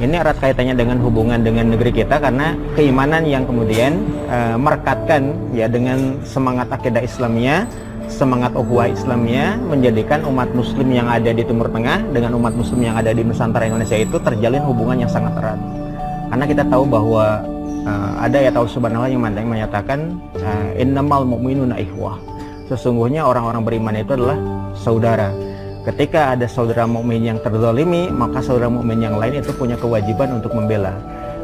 Ini erat kaitannya dengan hubungan dengan negeri kita, karena keimanan yang kemudian merekatkan ya dengan semangat akidah Islamiyah, semangat ukhuwah Islamiyah, menjadikan umat muslim yang ada di Timur Tengah dengan umat muslim yang ada di Nusantara Indonesia itu terjalin hubungan yang sangat erat. Karena kita tahu bahwa ada ayat Allah Subhanahu wa Ta'ala yang menyatakan innamal mu'minuna ikhwah. Sesungguhnya orang-orang beriman itu adalah saudara. Ketika ada saudara mukmin yang terzalimi, maka saudara mukmin yang lain itu punya kewajiban untuk membela.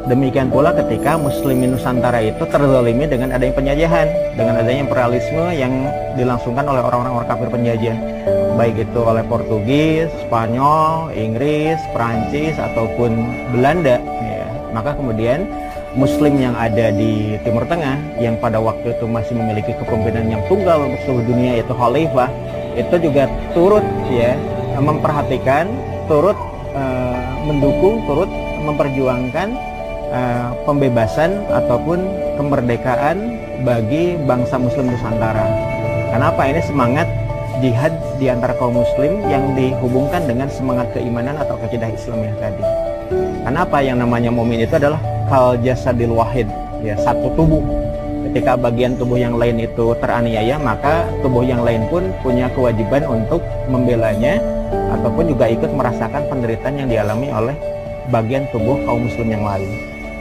Demikian pula ketika muslimin Nusantara itu terzalimi dengan adanya penjajahan, dengan adanya imperialisme yang dilangsungkan oleh orang-orang kafir penjajah, baik itu oleh Portugis, Spanyol, Inggris, Perancis ataupun Belanda ya. Maka kemudian Muslim yang ada di Timur Tengah yang pada waktu itu masih memiliki kepemimpinan yang tunggal untuk seluruh dunia, yaitu Khalifah, itu juga turut ya memperhatikan, turut mendukung, turut memperjuangkan pembebasan ataupun kemerdekaan bagi bangsa Muslim Nusantara. Kenapa? Ini semangat jihad di antara kaum Muslim yang dihubungkan dengan semangat keimanan atau akidah Islam yang tadi. Kenapa? Yang namanya mukmin itu adalah kal jasadil wahid, ya, satu tubuh. Ketika bagian tubuh yang lain itu teraniaya, maka tubuh yang lain pun punya kewajiban untuk membelanya ataupun juga ikut merasakan penderitaan yang dialami oleh bagian tubuh kaum Muslim yang lain.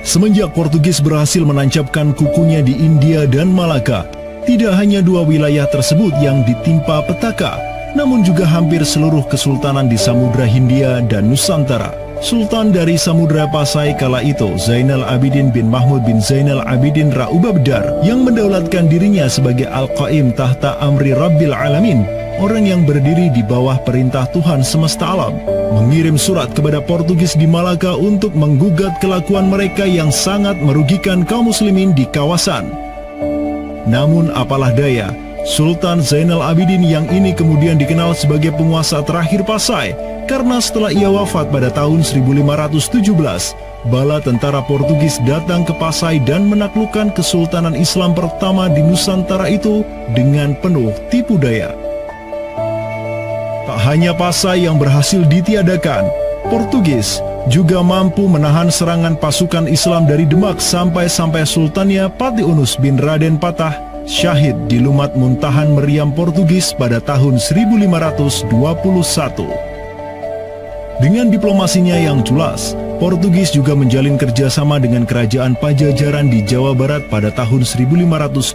Semenjak Portugis berhasil menancapkan kukunya di India dan Malaka, tidak hanya dua wilayah tersebut yang ditimpa petaka, namun juga hampir seluruh kesultanan di Samudra Hindia dan Nusantara. Sultan dari Samudra Pasai kala itu, Zainal Abidin bin Mahmud bin Zainal Abidin Ra-Ubabdar, yang mendaulatkan dirinya sebagai Al-Qaim tahta Amri Rabbil Alamin, orang yang berdiri di bawah perintah Tuhan semesta alam, mengirim surat kepada Portugis di Malaka untuk menggugat kelakuan mereka yang sangat merugikan kaum muslimin di kawasan. Namun apalah daya, Sultan Zainal Abidin yang ini kemudian dikenal sebagai penguasa terakhir Pasai, karena setelah ia wafat pada tahun 1517, bala tentara Portugis datang ke Pasai dan menaklukkan kesultanan Islam pertama di Nusantara itu dengan penuh tipu daya. Tak hanya Pasai yang berhasil ditiadakan, Portugis juga mampu menahan serangan pasukan Islam dari Demak sampai Sultannya Patiunus bin Raden Patah syahid di Lumat Muntahan Meriam Portugis pada tahun 1521. Dengan diplomasinya yang culas, Portugis juga menjalin kerjasama dengan kerajaan Pajajaran di Jawa Barat pada tahun 1522.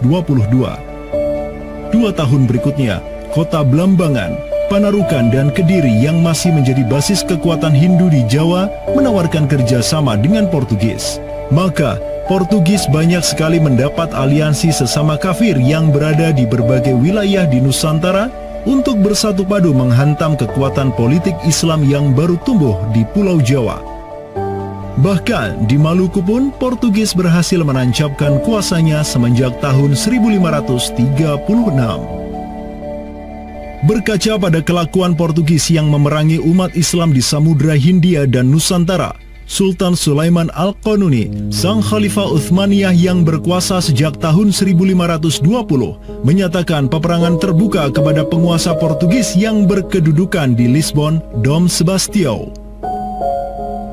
2 tahun berikutnya, kota Blambangan, Panarukan, dan Kediri yang masih menjadi basis kekuatan Hindu di Jawa menawarkan kerjasama dengan Portugis. Maka, Portugis banyak sekali mendapat aliansi sesama kafir yang berada di berbagai wilayah di Nusantara untuk bersatu padu menghantam kekuatan politik Islam yang baru tumbuh di Pulau Jawa. Bahkan di Maluku pun Portugis berhasil menancapkan kuasanya semenjak tahun 1536. Berkaca pada kelakuan Portugis yang memerangi umat Islam di Samudra Hindia dan Nusantara, Sultan Sulaiman Al-Qanuni, sang Khalifah Uthmaniyah yang berkuasa sejak tahun 1520, menyatakan peperangan terbuka kepada penguasa Portugis yang berkedudukan di Lisbon, Dom Sebastião.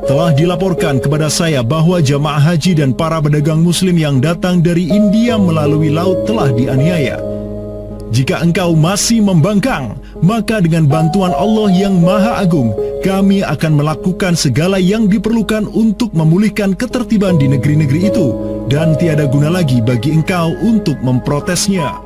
Telah dilaporkan kepada saya bahwa jamaah haji dan para pedagang muslim yang datang dari India melalui laut telah dianiaya. Jika engkau masih membangkang, maka dengan bantuan Allah yang Maha Agung, kami akan melakukan segala yang diperlukan untuk memulihkan ketertiban di negeri-negeri itu, dan tiada guna lagi bagi engkau untuk memprotesnya.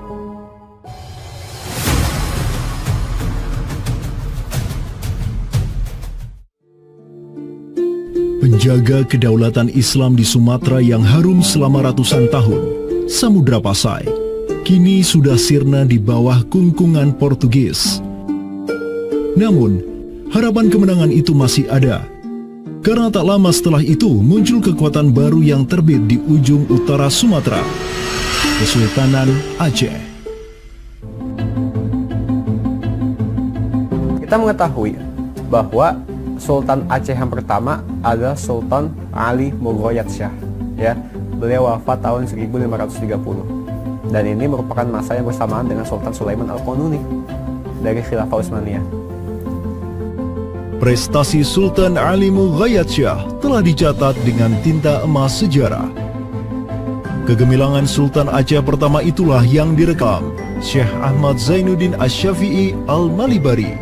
Penjaga kedaulatan Islam di Sumatera yang harum selama ratusan tahun, Samudra Pasai, kini sudah sirna di bawah kungkungan Portugis. Namun, harapan kemenangan itu masih ada. Karena tak lama setelah itu muncul kekuatan baru yang terbit di ujung utara Sumatera, Kesultanan Aceh. Kita mengetahui bahwa Sultan Aceh yang pertama adalah Sultan Ali Mughayat Shah. Ya, beliau wafat tahun 1530. Dan ini merupakan masa yang bersamaan dengan Sultan Sulaiman Al-Qanuni dari Khilafah Utsmaniyah. Prestasi Sultan Ali Mughayat Shah telah dicatat dengan tinta emas sejarah. Kegemilangan Sultan Aceh pertama itulah yang direkam Syekh Ahmad Zainuddin Asy-Syafi'i Al-Malibari,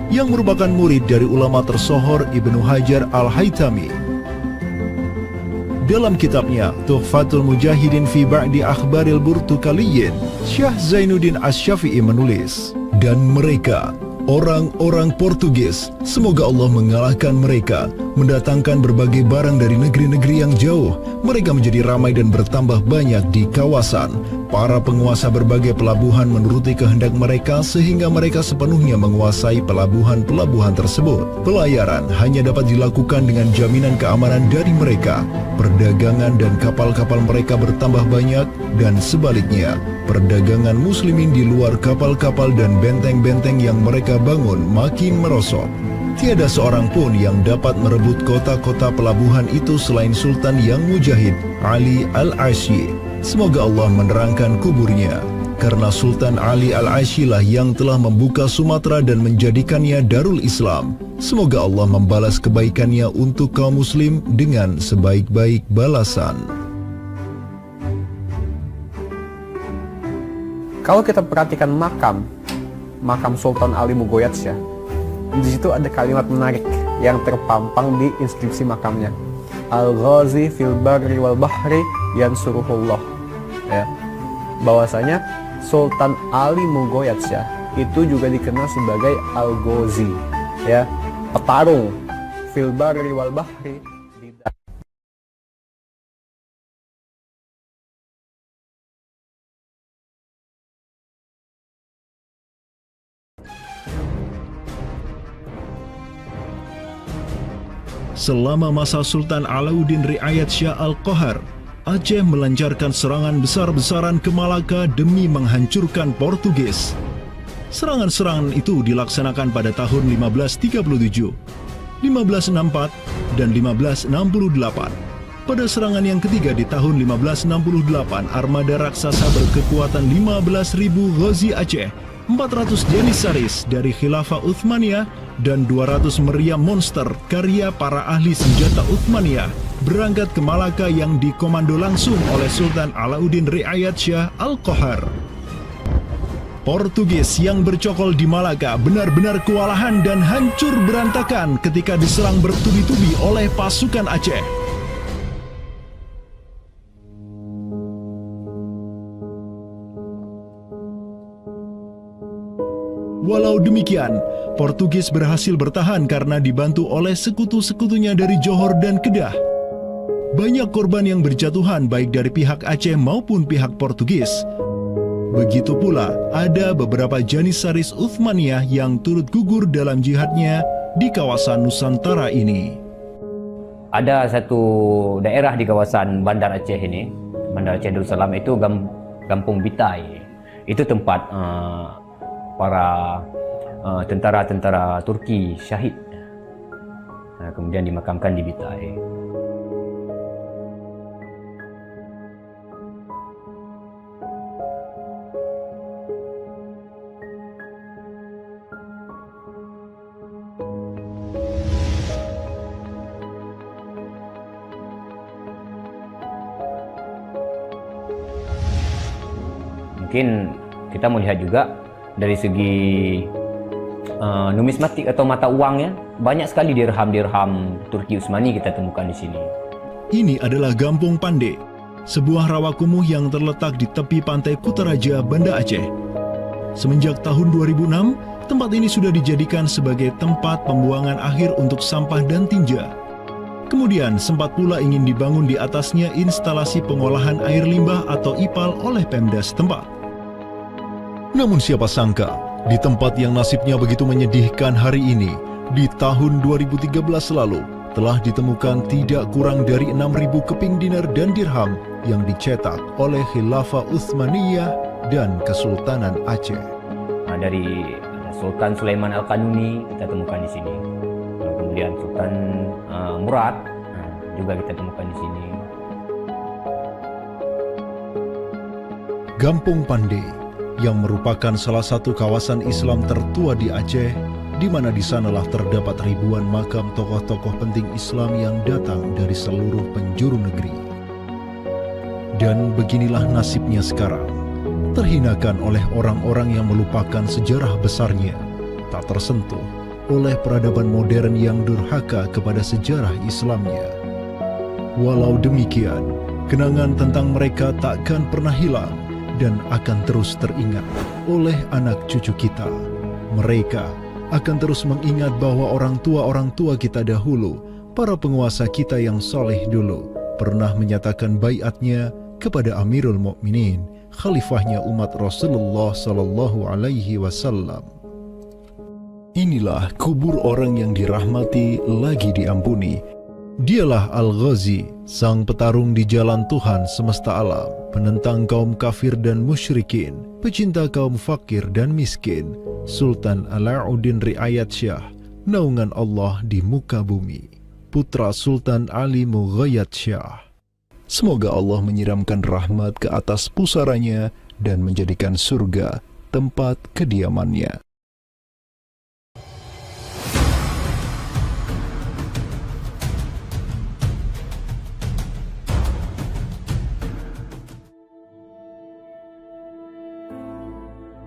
yang merupakan murid dari ulama tersohor Ibnu Hajar Al-Haytami. Dalam kitabnya Tuhfatul Mujahidin fi Ba'di Akhbaril Burtukaliyin, Syekh Zainuddin Asy-Syafi'i menulis, dan mereka, orang-orang Portugis, semoga Allah mengalahkan mereka, mendatangkan berbagai barang dari negeri-negeri yang jauh. Mereka menjadi ramai dan bertambah banyak di kawasan. Para penguasa berbagai pelabuhan menuruti kehendak mereka sehingga mereka sepenuhnya menguasai pelabuhan-pelabuhan tersebut. Pelayaran hanya dapat dilakukan dengan jaminan keamanan dari mereka. Perdagangan dan kapal-kapal mereka bertambah banyak dan sebaliknya, perdagangan muslimin di luar kapal-kapal dan benteng-benteng yang mereka bangun makin merosot. Tiada seorang pun yang dapat merebut kota-kota pelabuhan itu selain Sultan yang mujahid, Ali Al-Ashi. Semoga Allah menerangkan kuburnya, karena Sultan Ali Al-Ashi lah yang telah membuka Sumatera dan menjadikannya Darul Islam. Semoga Allah membalas kebaikannya untuk kaum muslim dengan sebaik-baik balasan. Kalau kita perhatikan makam Sultan Ali Mugoyatsyah, di situ ada kalimat menarik yang terpampang di inskripsi makamnya. Al-Ghazi fil barri wal bahri yansuruhullah. Ya. Bahwasanya Sultan Ali Mugoyatsyah itu juga dikenal sebagai Al-Ghazi, ya, petarung fil barri wal bahri. Selama masa Sultan Alauddin Riayat Shah Al-Qahar, Aceh melancarkan serangan besar-besaran ke Malaka demi menghancurkan Portugis. Serangan-serangan itu dilaksanakan pada tahun 1537, 1564, dan 1568. Pada serangan yang ketiga di tahun 1568, armada raksasa berkekuatan 15.000 Ghazi Aceh, 400 Janissaris dari Khilafah Uthmaniyah, dan 200 meriam monster karya para ahli senjata Uthmaniyah berangkat ke Malaka yang dikomando langsung oleh Sultan Alauddin Riayat Shah Al-Qahar. Portugis yang bercokol di Malaka benar-benar kewalahan dan hancur berantakan ketika diserang bertubi-tubi oleh pasukan Aceh. Walau demikian, Portugis berhasil bertahan karena dibantu oleh sekutu-sekutunya dari Johor dan Kedah. Banyak korban yang berjatuhan baik dari pihak Aceh maupun pihak Portugis. Begitu pula ada beberapa Janissaris Uthmaniyah yang turut gugur dalam jihadnya di kawasan Nusantara ini. Ada satu daerah di kawasan Bandar Aceh ini, Bandar Aceh Darussalam itu Kampung Bitai. Itu tempat para tentara-tentara Turki syahid, kemudian dimakamkan di Bitai. Mungkin kita melihat juga dari segi numismatik atau mata uangnya, banyak sekali dirham-dirham Turki Utsmani kita temukan di sini. Ini adalah Gampung Pande, sebuah rawa kumuh yang terletak di tepi pantai Kutaraja, Banda Aceh. Semenjak tahun 2006, tempat ini sudah dijadikan sebagai tempat pembuangan akhir untuk sampah dan tinja. Kemudian sempat pula ingin dibangun di atasnya instalasi pengolahan air limbah atau IPAL oleh Pemda setempat. Namun siapa sangka, di tempat yang nasibnya begitu menyedihkan hari ini, di tahun 2013 lalu, telah ditemukan tidak kurang dari 6.000 keping dinar dan dirham yang dicetak oleh Khilafah Utsmaniyah dan Kesultanan Aceh. Dari Sultan Sulaiman Al-Kanuni kita temukan di sini. Kemudian Sultan Murad juga kita temukan di sini. Gampung Pande yang merupakan salah satu kawasan Islam tertua di Aceh, di mana di sanalah terdapat ribuan makam tokoh-tokoh penting Islam yang datang dari seluruh penjuru negeri. Dan beginilah nasibnya sekarang, terhinakan oleh orang-orang yang melupakan sejarah besarnya, tak tersentuh oleh peradaban modern yang durhaka kepada sejarah Islamnya. Walau demikian, kenangan tentang mereka takkan pernah hilang dan akan terus teringat oleh anak cucu kita. Mereka akan terus mengingat bahwa orang tua kita dahulu, para penguasa kita yang soleh dulu, pernah menyatakan baiatnya kepada Amirul Mukminin khalifahnya umat Rasulullah Sallallahu Alaihi Wasallam. Inilah kubur orang yang dirahmati lagi diampuni. Dialah Al-Ghazi, sang petarung di jalan Tuhan semesta alam, penentang kaum kafir dan musyrikin, pecinta kaum fakir dan miskin, Sultan Alauddin Riayat Shah, naungan Allah di muka bumi, putra Sultan Ali Mughayat Shah. Semoga Allah menyiramkan rahmat ke atas pusaranya dan menjadikan surga tempat kediamannya.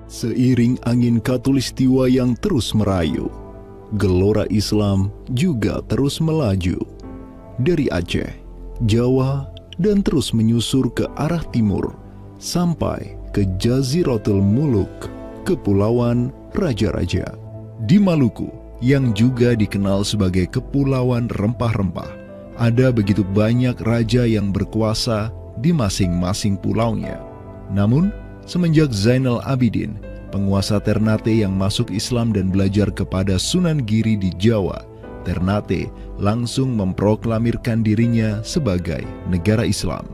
Seiring angin Katulistiwa yang terus merayu, gelora Islam juga terus melaju dari Aceh, Jawa, dan terus menyusur ke arah timur sampai ke Jaziratul Muluk, Kepulauan Raja-Raja. Di Maluku, yang juga dikenal sebagai Kepulauan Rempah-Rempah, ada begitu banyak raja yang berkuasa di masing-masing pulaunya. Namun, semenjak Zainal Abidin, penguasa Ternate yang masuk Islam dan belajar kepada Sunan Giri di Jawa, Ternate langsung memproklamirkan dirinya sebagai negara Islam.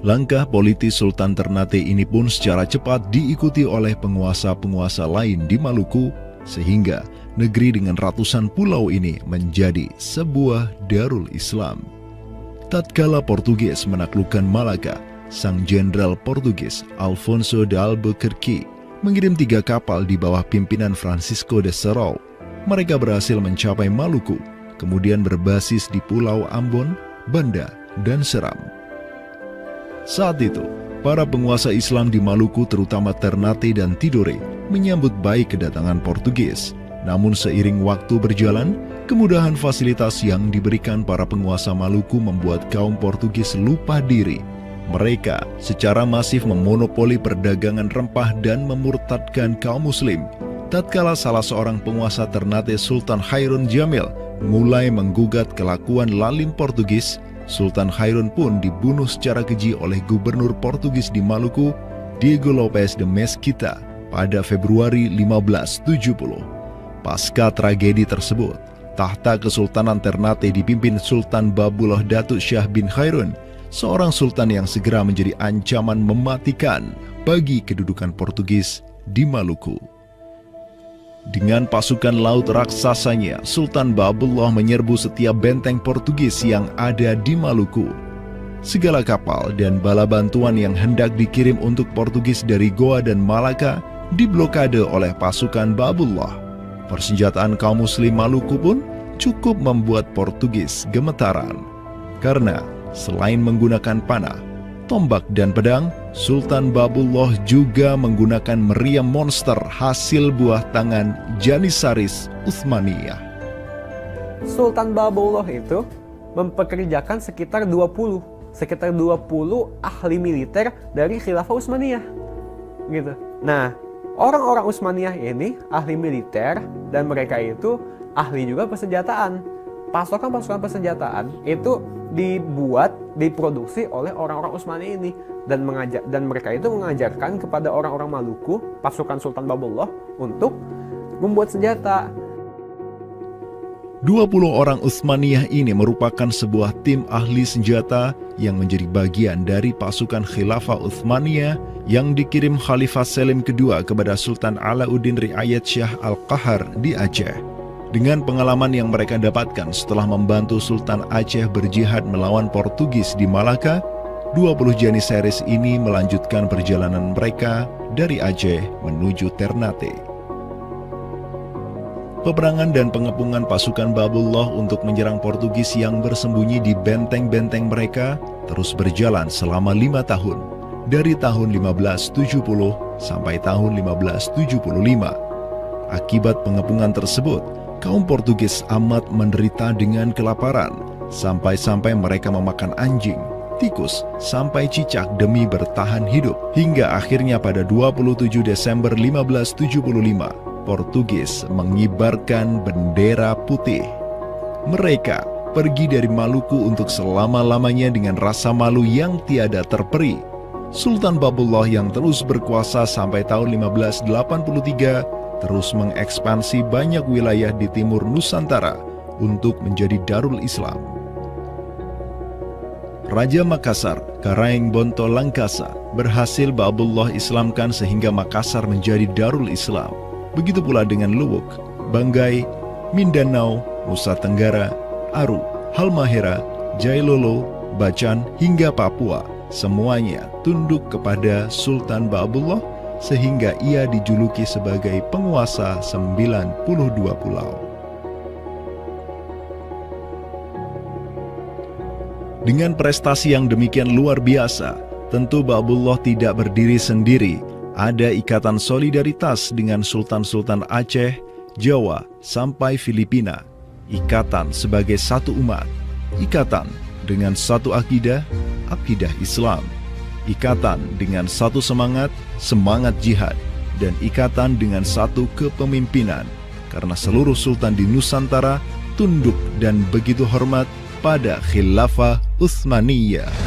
Langkah politis Sultan Ternate ini pun secara cepat diikuti oleh penguasa-penguasa lain di Maluku, sehingga negeri dengan ratusan pulau ini menjadi sebuah darul Islam. Tatkala Portugis menaklukkan Malaka, sang jenderal Portugis Alfonso de Albuquerque mengirim 3 kapal di bawah pimpinan Francisco de Serrao. Mereka berhasil mencapai Maluku, kemudian berbasis di Pulau Ambon, Banda, dan Seram. Saat itu, para penguasa Islam di Maluku terutama Ternate dan Tidore menyambut baik kedatangan Portugis. Namun seiring waktu berjalan, kemudahan fasilitas yang diberikan para penguasa Maluku membuat kaum Portugis lupa diri. Mereka secara masif memonopoli perdagangan rempah dan memurtadkan kaum muslim. Tatkala salah seorang penguasa Ternate, Sultan Hairun Jamil, mulai menggugat kelakuan lalim Portugis, Sultan Hairun pun dibunuh secara keji oleh gubernur Portugis di Maluku, Diego Lopes de Mesquita, pada Februari 1570. Pasca tragedi tersebut, tahta Kesultanan Ternate dipimpin Sultan Babullah Datuk Shah bin Hairun, seorang sultan yang segera menjadi ancaman mematikan bagi kedudukan Portugis di Maluku. Dengan pasukan laut raksasanya, Sultan Babullah menyerbu setiap benteng Portugis yang ada di Maluku. Segala kapal dan bala bantuan yang hendak dikirim untuk Portugis dari Goa dan Malaka diblokade oleh pasukan Babullah. Persenjataan kaum muslim Maluku pun cukup membuat Portugis gemetaran. Karena selain menggunakan panah, tombak, dan pedang, Sultan Babullah juga menggunakan meriam monster hasil buah tangan Janissaris Utsmaniyah. Sultan Babullah itu mempekerjakan sekitar 20 ahli militer dari Khilafah Utsmaniyah. Gitu. Nah, orang-orang Utsmaniyah ini ahli militer dan mereka itu ahli juga persenjataan. Pasukan-pasukan persenjataan itu diproduksi oleh orang-orang Utsmani ini dan mereka itu mengajarkan kepada orang-orang Maluku, pasukan Sultan Babullah, untuk membuat senjata. 20 orang Utsmaniyah ini merupakan sebuah tim ahli senjata yang menjadi bagian dari pasukan Khilafah Utsmaniyah yang dikirim Khalifah Selim II kepada Sultan Alauddin Riayat Shah Al-Qahar di Aceh. Dengan pengalaman yang mereka dapatkan setelah membantu Sultan Aceh berjihad melawan Portugis di Malaka, 20 Janissaris ini melanjutkan perjalanan mereka dari Aceh menuju Ternate. Peperangan dan pengepungan pasukan Babullah untuk menyerang Portugis yang bersembunyi di benteng-benteng mereka terus berjalan selama 5 tahun, dari tahun 1570 sampai tahun 1575. Akibat pengepungan tersebut, kaum Portugis amat menderita dengan kelaparan, sampai-sampai mereka memakan anjing, tikus, sampai cicak demi bertahan hidup. Hingga akhirnya pada 27 Desember 1575, Portugis mengibarkan bendera putih. Mereka pergi dari Maluku untuk selama-lamanya dengan rasa malu yang tiada terperi. Sultan Babullah yang terus berkuasa sampai tahun 1583 terus mengekspansi banyak wilayah di timur Nusantara untuk menjadi Darul Islam. Raja Makassar, Karaeng Bonto Langkasa, berhasil Babullah Islamkan sehingga Makassar menjadi Darul Islam. Begitu pula dengan Luwuk, Banggai, Mindanao, Nusa Tenggara, Aru, Halmahera, Jailolo, Bacan, hingga Papua. Semuanya tunduk kepada Sultan Babullah sehingga ia dijuluki sebagai penguasa 92 pulau. Dengan prestasi yang demikian luar biasa, tentu Babullah tidak berdiri sendiri. Ada ikatan solidaritas dengan sultan-sultan Aceh, Jawa, sampai Filipina. Ikatan sebagai satu umat. Ikatan dengan satu akidah, akidah Islam. Ikatan dengan satu semangat, semangat jihad. Dan ikatan dengan satu kepemimpinan. Karena seluruh sultan di Nusantara tunduk dan begitu hormat pada Khilafah Utsmaniyah.